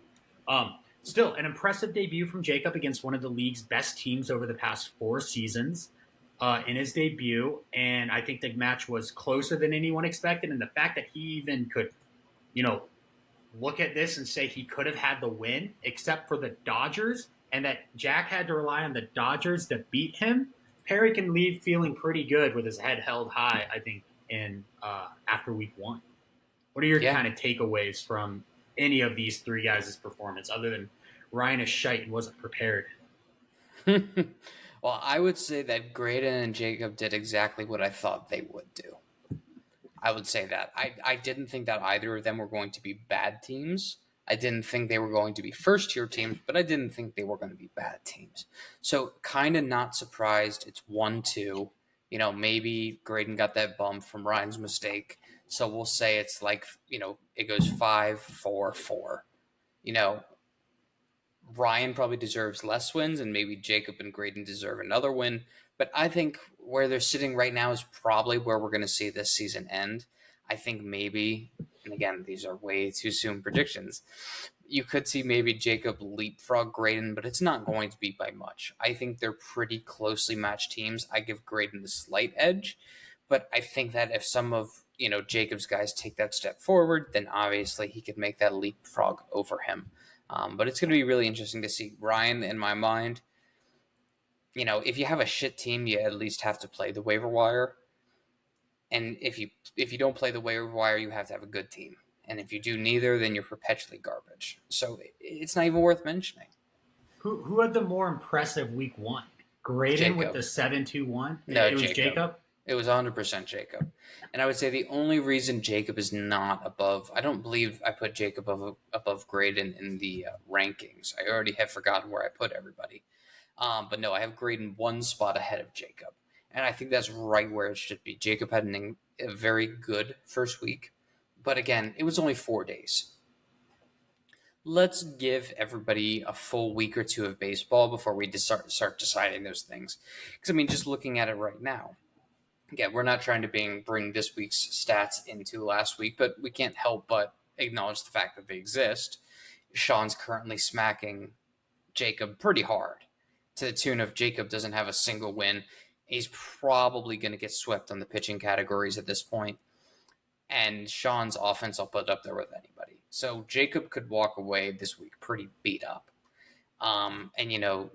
Still, an impressive debut from Jacob against one of the league's best teams over the past 4 seasons in his debut, and I think the match was closer than anyone expected, and the fact that he even could, look at this and say he could have had the win except for the Dodgers, and that Jack had to rely on the Dodgers to beat him, Perry can leave feeling pretty good with his head held high, I think, in after week 1. What are your kind of takeaways from any of these three guys' performance, other than Ryan is shite and wasn't prepared? Well, I would say that Graydon and Jacob did exactly what I thought they would do. I would say that. I didn't think that either of them were going to be bad teams. I didn't think they were going to be first-tier teams, but I didn't think they were going to be bad teams. So kind of not surprised. It's 1-2. You know, maybe Graydon got that bump from Ryan's mistake. So we'll say it's like, you know, it goes 5-4-4. You know, Ryan probably deserves less wins, and maybe Jacob and Graydon deserve another win. But I think where they're sitting right now is probably where we're going to see this season end. I think maybe, and again, these are way too soon predictions, you could see maybe Jacob leapfrog Graydon, but it's not going to be by much. I think they're pretty closely matched teams. I give Graydon the slight edge, but I think that if some of, you know, Jacob's guys take that step forward, then obviously he could make that leapfrog over him. But it's going to be really interesting to see. Ryan, in my mind, you know, if you have a shit team, you at least have to play the waiver wire. And if you don't play the waiver wire, you have to have a good team. And if you do neither, then you're perpetually garbage. So it's not even worth mentioning. Who had the more impressive week 1? Graydon with the 7-2-1? No, it was Jacob? It was 100% Jacob. And I would say the only reason Jacob is not above, I don't believe I put Jacob above Graydon in the rankings. I already have forgotten where I put everybody. But no, I have Graydon one spot ahead of Jacob. And I think that's right where it should be. Jacob had a very good first week. But again, it was only 4 days. Let's give everybody a full week or two of baseball before we start deciding those things. Because, I mean, just looking at it right now, again, we're not trying to bring this week's stats into last week, but we can't help but acknowledge the fact that they exist. Sean's currently smacking Jacob pretty hard, to the tune of Jacob doesn't have a single win. He's probably going to get swept on the pitching categories at this point. And Sean's offense will put up there with anybody. So Jacob could walk away this week pretty beat up. And, you know,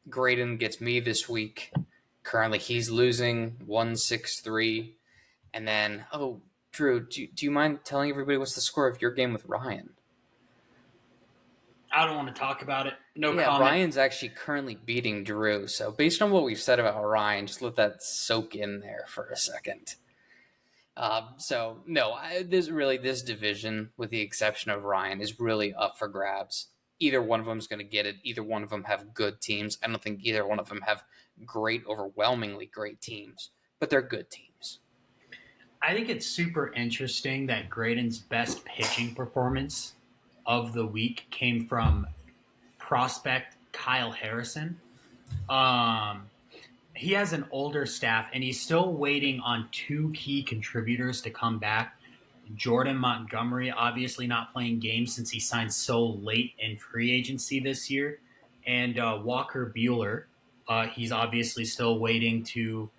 Graydon gets me this week. Currently, he's losing 1-6-3. And then, Drew, do you mind telling everybody what's the score of your game with Ryan? I don't want to talk about it. No yeah, comment. Ryan's actually currently beating Drew. So based on what we've said about Ryan, just let that soak in there for a second. This division, with the exception of Ryan, is really up for grabs. Either one of them is going to get it. Either one of them have good teams. I don't think either one of them have great, overwhelmingly great teams, but they're good teams. I think it's super interesting that Graydon's best pitching performance of the week came from prospect Kyle Harrison. He has an older staff, and he's still waiting on 2 key contributors to come back. Jordan Montgomery, obviously not playing games since he signed so late in free agency this year. And Walker Buehler, he's obviously still waiting to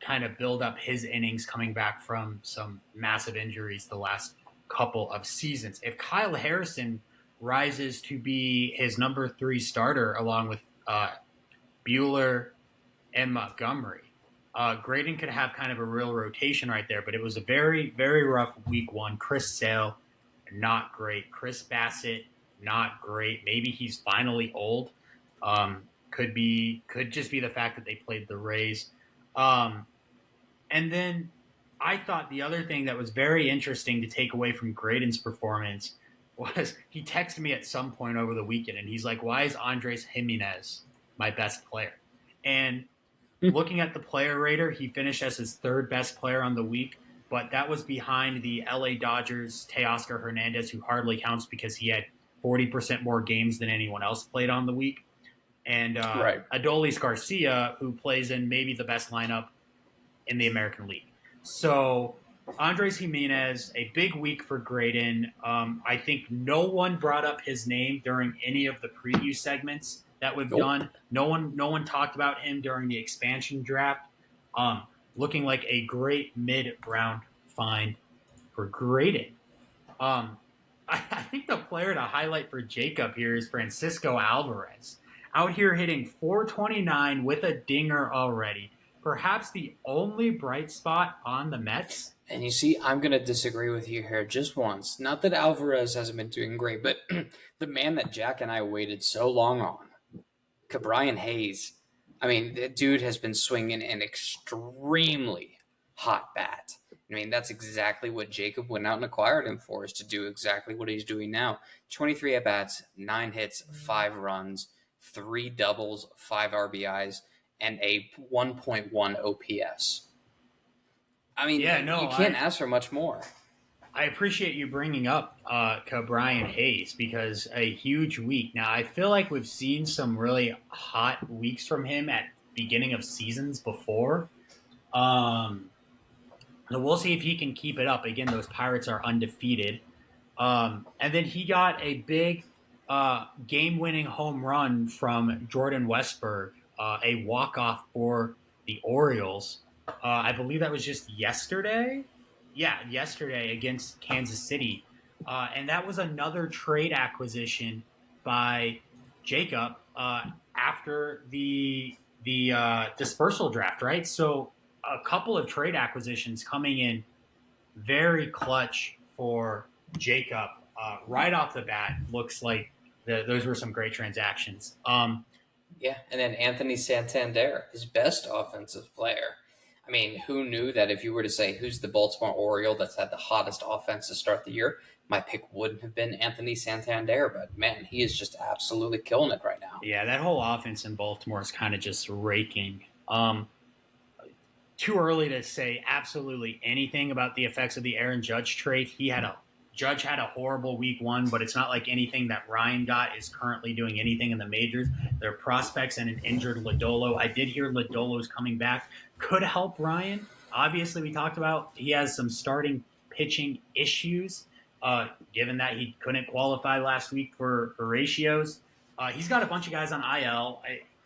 kind of build up his innings coming back from some massive injuries the last couple of seasons. If Kyle Harrison rises to be his number 3 starter along with Buehler and Montgomery, Graydon could have kind of a real rotation right there, but it was a very, very rough week 1. Chris Sale, not great. Chris Bassett, not great. Maybe he's finally old. Could just be the fact that they played the Rays. And then I thought the other thing that was very interesting to take away from Graydon's performance was he texted me at some point over the weekend, and he's like, "Why is Andres Jimenez my best player?" And looking at the player rater, he finished as his 3rd best player on the week, but that was behind the LA Dodgers' Teoscar Hernandez, who hardly counts because he had 40% more games than anyone else played on the week, and Adolis Garcia, who plays in maybe the best lineup in the American League. So Andres Jimenez, a big week for Graydon. I think no one brought up his name during any of the preview segments that we've done. No one talked about him during the expansion draft. Looking like a great mid-round find for Graydon. I think the player to highlight for Jacob here is Francisco Alvarez. Out here hitting .429 with a dinger already. perhaps the only bright spot on the Mets. And you see, I'm going to disagree with you here just once. Not that Alvarez hasn't been doing great, but the man that Jack and I waited so long on, Brian Hayes. I mean, the dude has been swinging an extremely hot bat. I mean, that's exactly what Jacob went out and acquired him for, is to do exactly what he's doing now. 23 at-bats, 9 hits, 5 runs, 3 doubles, 5 RBIs, and a 1.1 OPS. I mean, you can't ask for much more. I appreciate you bringing up Brian Hayes, because a huge week. Now, I feel like we've seen some really hot weeks from him at beginning of seasons before. So we'll see if he can keep it up. Again, those Pirates are undefeated. And then he got a big game-winning home run from Jordan Westburg, a walk-off for the Orioles. I believe that was just yesterday. Yeah, yesterday against Kansas City. And that was another trade acquisition by Jacob after the dispersal draft, right? So a couple of trade acquisitions coming in very clutch for Jacob right off the bat. Looks like those were some great transactions. Yeah, and then Anthony Santander, his best offensive player. I mean, who knew that if you were to say who's the Baltimore Oriole that's had the hottest offense to start the year, my pick wouldn't have been Anthony Santander. But, man, he is just absolutely killing it right now. Yeah, that whole offense in Baltimore is kind of just raking. Too early to say absolutely anything about the effects of the Aaron Judge trade. Judge had a horrible week 1, but it's not like anything that Ryan got is currently doing anything in the majors. Their prospects and an injured Lodolo. I did hear Lodolo's coming back. Could help Ryan. Obviously, we talked about he has some starting pitching issues, given that he couldn't qualify last week for ratios. He's got a bunch of guys on IL.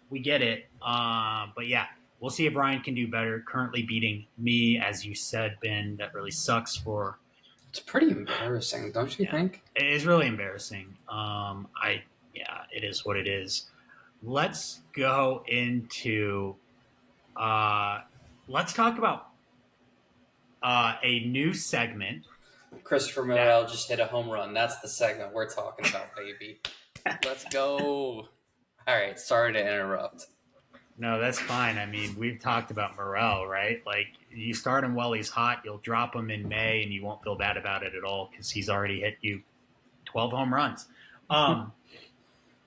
We get it. But, yeah, we'll see if Ryan can do better. Currently beating me, as you said, Ben. That really sucks for – it's pretty embarrassing, don't you think? It is really embarrassing. It is what it is. Let's go into let's talk about a new segment. Christopher Morel just hit a home run. That's the segment we're talking about, baby. Let's go. All right, sorry to interrupt. No, that's fine. I mean, we've talked about Morel, right? Like, you start him while he's hot, you'll drop him in May, and you won't feel bad about it at all because he's already hit you 12 home runs.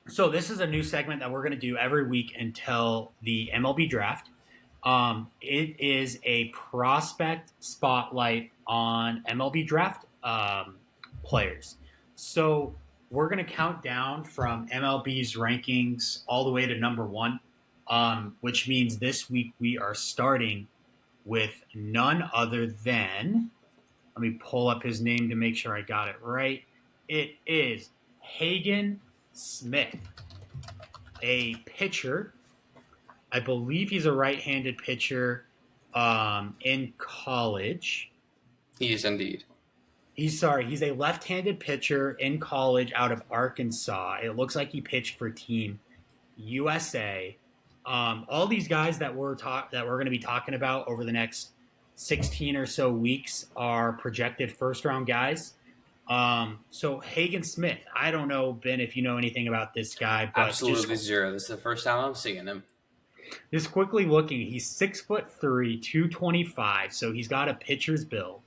So this is a new segment that we're going to do every week until the MLB draft. It is a prospect spotlight on MLB draft players. So we're going to count down from MLB's rankings all the way to number 1. Which means this week we are starting with none other than, let me pull up his name to make sure I got it right. It is Hagen Smith, a pitcher. I believe he's a right-handed pitcher in college. He is indeed. He's a left-handed pitcher in college out of Arkansas. It looks like he pitched for Team USA. All these guys that we're going to be talking about over the next 16 or so weeks are projected first-round guys. So Hagen Smith, I don't know, Ben, if you know anything about this guy. But absolutely zero. This is the first time I'm seeing him. Just quickly looking, he's 6'3", 225, so he's got a pitcher's build.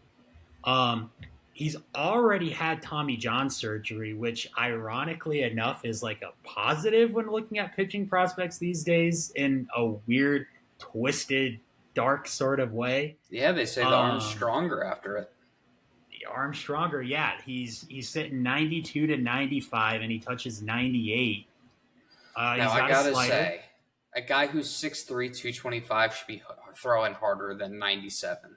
He's already had Tommy John surgery, which ironically enough is like a positive when looking at pitching prospects these days in a weird, twisted, dark sort of way. Yeah, they say the arm's stronger after it. The arm's stronger, yeah. He's sitting 92 to 95, and he touches 98. Now, I got to say, a guy who's 6'3", 225 should be throwing harder than 97.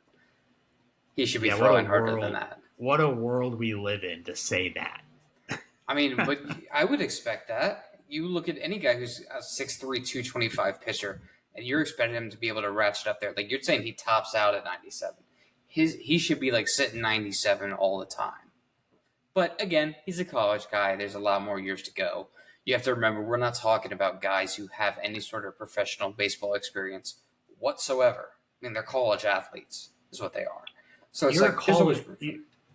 He should be throwing harder than that. What a world we live in to say that. I mean, but I would expect that. You look at any guy who's a 6'3", 225 pitcher, and you're expecting him to be able to ratchet up there. Like, you're saying he tops out at 97. He should be, like, sitting 97 all the time. But, again, he's a college guy. There's a lot more years to go. You have to remember, we're not talking about guys who have any sort of professional baseball experience whatsoever. I mean, they're college athletes, is what they are. So it's You're like there's always room for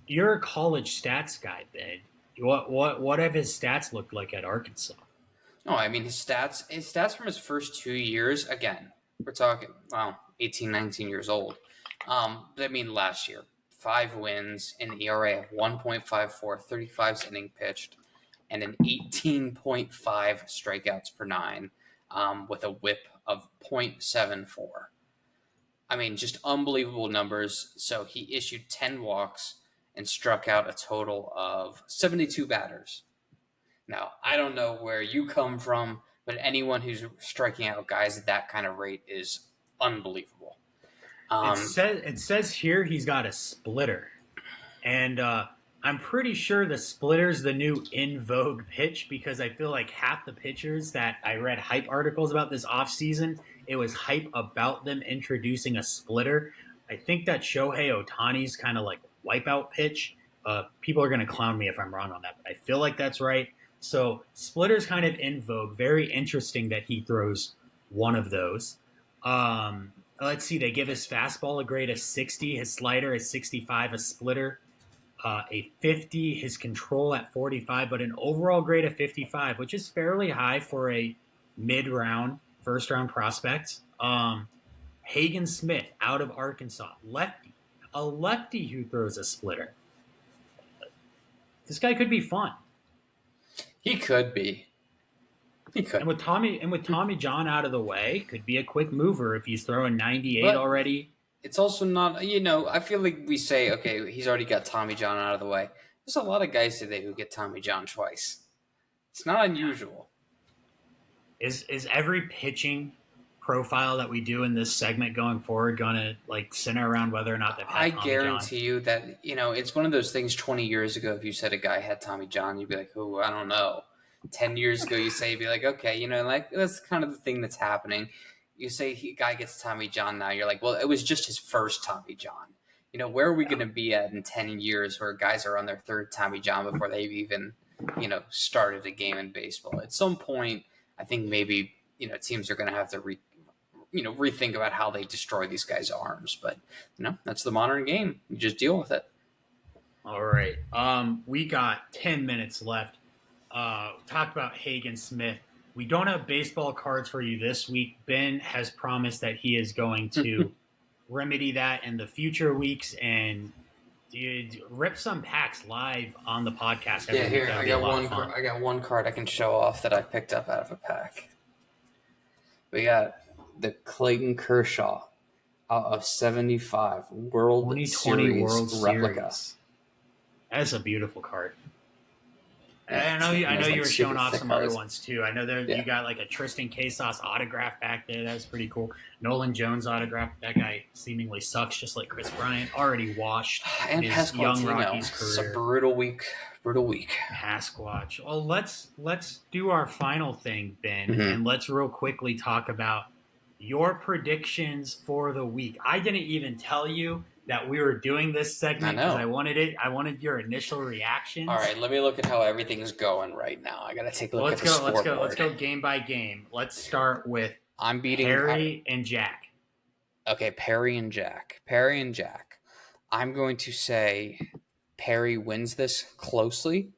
you're a college stats guy, Ben. What have his stats looked like at Arkansas? No, I mean, his stats from his first 2 years, again, we're talking, 18, 19 years old. I mean, last year, 5 wins, an ERA of 1.54, 35 innings pitched, and an 18.5 strikeouts per 9, with a whip of .74. I mean, just unbelievable numbers. So he issued 10 walks and struck out a total of 72 batters. Now, I don't know where you come from, but anyone who's striking out guys at that kind of rate is unbelievable. It says here he's got a splitter. And I'm pretty sure the splitter's the new in vogue pitch, because I feel like half the pitchers that I read hype articles about this offseason, it was hype about them introducing a splitter. I think that Shohei Ohtani's kind of like wipeout pitch. People are going to clown me if I'm wrong on that, but I feel like that's right. So splitter's kind of in vogue. Very interesting that he throws one of those. Let's see. They give his fastball a grade of 60. His slider is 65. A splitter, a 50. His control at 45, but an overall grade of 55, which is fairly high for a mid-round, first-round prospect. Hagen Smith out of Arkansas, lefty. A lefty who throws a splitter. This guy could be fun. He could be. He could. And with Tommy John out of the way, could be a quick mover if he's throwing 98 But already. It's also not, I feel like we say, okay, he's already got Tommy John out of the way. There's a lot of guys today who get Tommy John twice. It's not unusual. Is every pitching profile that we do in this segment going forward going to like center around whether or not they've had I Tommy guarantee John? you that, it's one of those things 20 years ago, if you said a guy had Tommy John, you'd be like, oh, I don't know. 10 years ago, you say, you'd be like, okay, that's kind of the thing that's happening. You say a guy gets Tommy John now, you're like, well, it was just his first Tommy John. Where are we going to be at in 10 years where guys are on their third Tommy John before they've even, started a game in baseball? At some point, I think maybe, teams are going to have to rethink about how they destroy these guys' arms. But, that's the modern game. You just deal with it. All right. We got 10 minutes left. Talked about Hagen Smith. We don't have baseball cards for you this week. Ben has promised that he is going to remedy that in the future weeks and rip some packs live on the podcast. Yeah, here, I got one card I can show off that I picked up out of a pack. We got the Clayton Kershaw out of 75 World 2020 Series World replica. Series. That's a beautiful card. I know you were showing off some other ones too. I know you got like a Tristan Casas autograph back there. That's pretty cool. Nolan Jones autograph. That guy seemingly sucks, just like Chris Bryant. Already washed And in his young Rockies Pasquantino. It's career. a brutal week. Pasquatch. Well, let's do our final thing, Ben, Mm-hmm. and let's real quickly talk about your predictions for the week. I didn't even tell you that we were doing this segment because I wanted your initial reactions. All right, let me look at how everything's going right now. I got to take a look at the scoreboard. Let's go game by game. Let's start with I'm beating Perry and Jack. Okay, Perry and Jack. I'm going to say Perry wins this closely.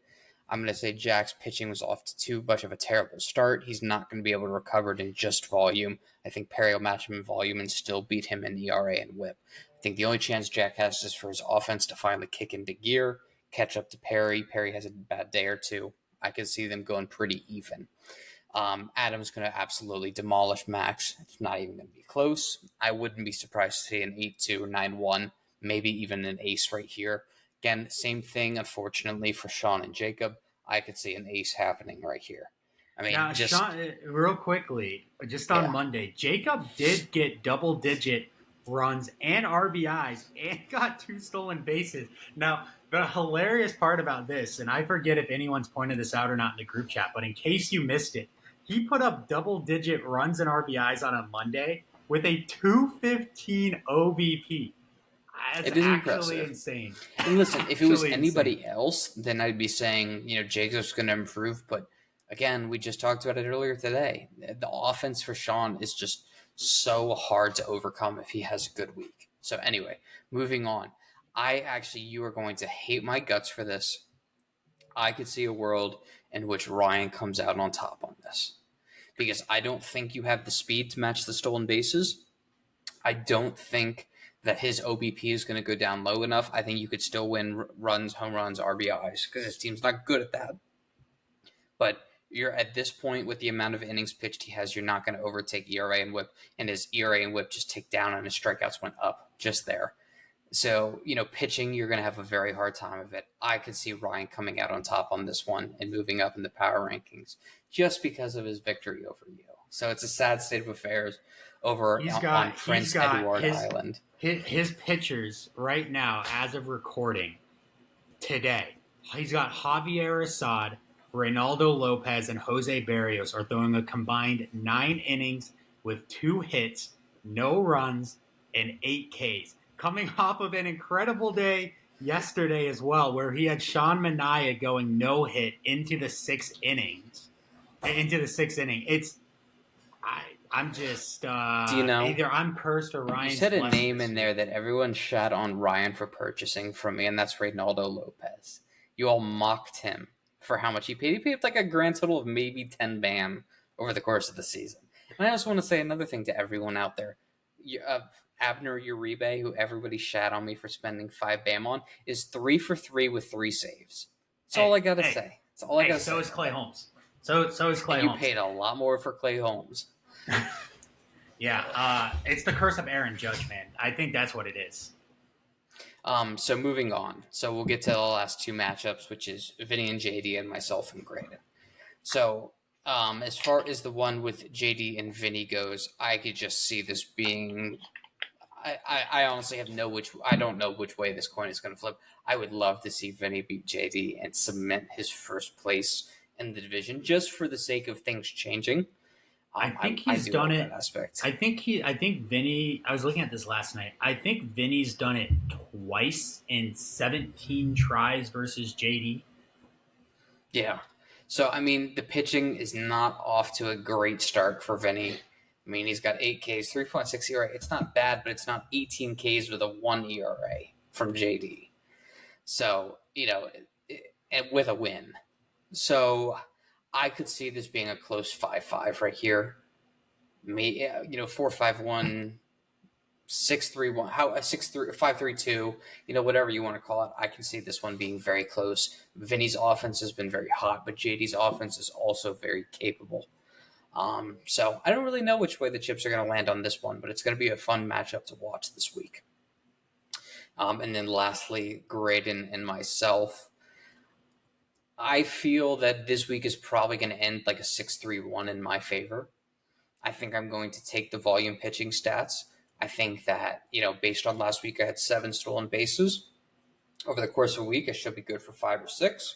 I'm going to say Jack's pitching was off to too much of a terrible start. He's not going to be able to recover it in just volume. I think Perry will match him in volume and still beat him in ERA and whip. I think the only chance Jack has is for his offense to finally kick into gear, catch up to Perry. Perry has a bad day or two. I can see them going pretty even. Adam's going to absolutely demolish Max. It's not even going to be close. I wouldn't be surprised to see an 8-2, 9-1, maybe even an ace right here. Again, same thing, unfortunately, for Sean and Jacob. I could see an ace happening right here. I mean, now, just Sean, real quickly, just on Monday, Jacob did get double-digit runs and RBIs and got 2 stolen bases. Now, the hilarious part about this, and I forget if anyone's pointed this out or not in the group chat, but in case you missed it, he put up double-digit runs and RBIs on a Monday with a 215 OBP. That's actually impressive. insane. And listen, if it was Actually anybody insane. else, then I'd be saying, Jacob's going to improve. But again, we just talked about it earlier today. The offense for Sean is just so hard to overcome if he has a good week. So anyway, moving on. You are going to hate my guts for this. I could see a world in which Ryan comes out on top on this. Because I don't think you have the speed to match the stolen bases. I don't think that his OBP is going to go down low enough. I think you could still win runs, home runs, RBIs, because his team's not good at that. But you're at this point with the amount of innings pitched he has, you're not going to overtake ERA and WHIP, and his ERA and WHIP just ticked down and his strikeouts went up just there. So, pitching, you're going to have a very hard time of it. I could see Ryan coming out on top on this one and moving up in the power rankings just because of his victory over you. So it's a sad state of affairs over on Prince Edward Island. His pitchers right now, as of recording today, he's got Javier Assad, Reynaldo Lopez, and Jose Barrios are throwing a combined 9 innings with 2 hits, no runs, and 8 Ks. Coming off of an incredible day yesterday as well, where he had Sean Manaea going no hit into the 6th inning. I'm just do you know, either I'm cursed or Ryan's. You said a blessings. name in there that everyone shat on Ryan for purchasing from me, and that's Reynaldo Lopez. You all mocked him for how much he paid. He paid like a grand total of maybe 10 BAM over the course of the season. And I just want to say another thing to everyone out there. Abner Uribe, who everybody shat on me for spending 5 BAM on, is 3 for 3 with 3 saves. That's all I gotta say. That's all I gotta say. So is Clay Holmes. So is Clay Holmes. You paid a lot more for Clay Holmes. Yeah, it's the curse of Aaron Judge, man. I think that's what it is. So moving on. So we'll get to the last 2 matchups, which is Vinny and JD and myself and Graydon. So as far as the one with JD and Vinny goes, I could just see this being. I honestly I don't know which way this coin is going to flip. I would love to see Vinny beat JD and cement his first place in the division just for the sake of things changing. I think he's done it. I think Vinny. I was looking at this last night. I think Vinny's done it twice in 17 tries versus JD. Yeah. So I mean, the pitching is not off to a great start for Vinny. I mean, he's got 8 Ks, 3.6 ERA. It's not bad, but it's not 18 Ks with a 1 ERA from JD. So, and with a win. So I could see this being a close 5-5 right here. 4-5-1, 6-3-1, 6-3, 5-3-2, whatever you want to call it. I can see this one being very close. Vinny's offense has been very hot, but JD's offense is also very capable. So I don't really know which way the chips are going to land on this one, but it's going to be a fun matchup to watch this week. And then lastly, Graydon and myself. I feel that this week is probably going to end like a 6-3-1 in my favor. I think I'm going to take the volume pitching stats. I think that, based on last week, I had 7 stolen bases. Over the course of a week, I should be good for 5 or 6.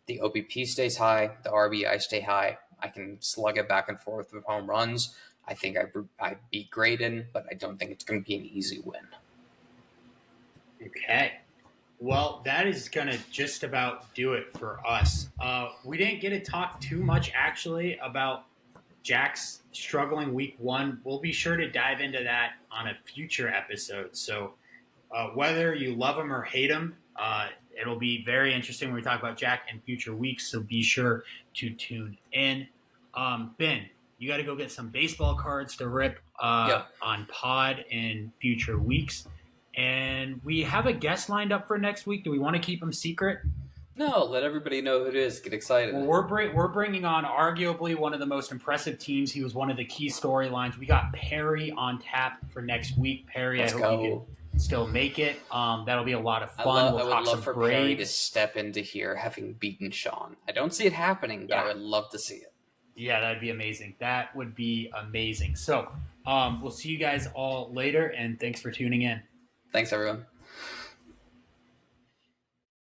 The OBP stays high. The RBI stay high. I can slug it back and forth with home runs. I think I beat Graydon, but I don't think it's going to be an easy win. Okay. Well, that is going to just about do it for us. We didn't get to talk too much, actually, about Jack's struggling week 1. We'll be sure to dive into that on a future episode. So whether you love him or hate him, it'll be very interesting when we talk about Jack in future weeks, so be sure to tune in. Ben, you got to go get some baseball cards to rip on pod in future weeks. And we have a guest lined up for next week. Do we want to keep him secret? No, let everybody know who it is. Get excited. Well, we're bringing on arguably one of the most impressive teams. He was one of the key storylines. We got Perry on tap for next week. Perry, I hope you can still make it. That'll be a lot of fun. I would love for Perry to step into here having beaten Sean. I don't see it happening, but I would love to see it. Yeah, that'd be amazing. That would be amazing. So we'll see you guys all later, and thanks for tuning in. Thanks, everyone.